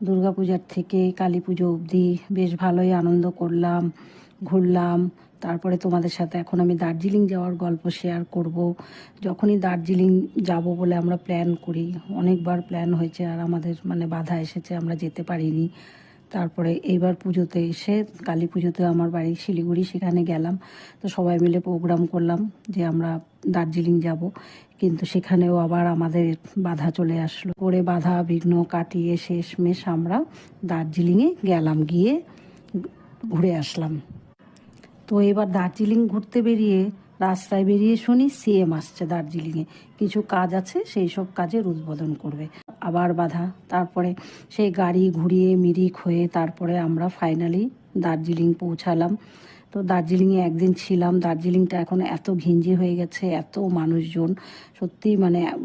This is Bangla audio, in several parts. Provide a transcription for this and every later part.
দুর্গাপূজার থেকে কালী পুজো অবধি বেশ ভালোই আনন্দ করলাম, ঘুরলাম। তারপরে তোমাদের সাথে এখন আমি দার্জিলিং যাওয়ার গল্প শেয়ার করব। যখনই দার্জিলিং যাব বলে আমরা প্ল্যান করি, অনেকবার প্ল্যান হয়েছে আর আমাদের বাধা এসেছে, আমরা যেতে পারিনি। তারপরে এইবার পুজোতে এসে, কালী পুজোতে আমার বাড়ি শিলিগুড়ি, সেখানে গেলাম। তো সবাই মিলে প্রোগ্রাম করলাম যে আমরা দার্জিলিং যাব, কিন্তু সেখানেও আবার আমাদের বাধা চলে আসলো। করে বাধা বিঘ্ন কাটিয়ে শেষমেশ আমরা দার্জিলিংয়ে গেলাম, গিয়ে ঘুরে আসলাম। তো এবার দার্জিলিং ঘুরতে বেরিয়ে রাস্তায় বেরিয়ে শুনি সিএম আসছে দার্জিলিংয়ে, কিছু কাজ আছে, সেই সব কাজের উদ্বোধন করবে। আবার বাধা। তারপরে সেই গাড়ি ঘুরিয়ে মিরিক হয়ে তারপরে আমরা ফাইনালি দার্জিলিং পৌঁছালাম। তো দার্জিলিংয়ে একদিন ছিলাম। দার্জিলিংটা এখন এত ঘিঞ্জি হয়ে গেছে, এত মানুষজন, সত্যি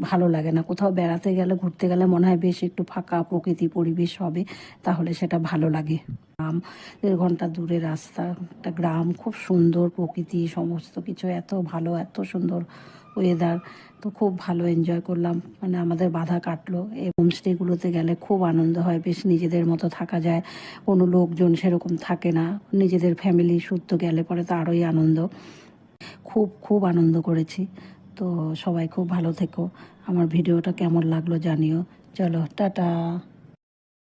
ভালো লাগে না। কোথাও বেড়াতে গেলে, ঘুরতে গেলে মনে হয় বেশ একটু ফাঁকা প্রকৃতি পরিবেশ হবে, তাহলে সেটা ভালো লাগে। 1.5 ঘন্টা দূরে রাস্তা, একটা গ্রাম, খুব সুন্দর প্রকৃতি, সমস্ত কিছু এত ভালো, এত সুন্দর ওয়েদার। তো খুব ভালো এনজয় করলাম, আমাদের বাধা কাটলো। এই হোমস্টেগুলোতে গেলে খুব আনন্দ হয়, বেশ নিজেদের মতো থাকা যায়, কোনো লোকজন সেরকম থাকে না। নিজেদের ফ্যামিলি শুদ্ধ গেলে পরে তো আরোই আনন্দ। খুব খুব আনন্দ করেছি। তো সবাই খুব ভালো থেকো। আমার ভিডিওটা কেমন লাগলো জানিও। চলো, টাটা।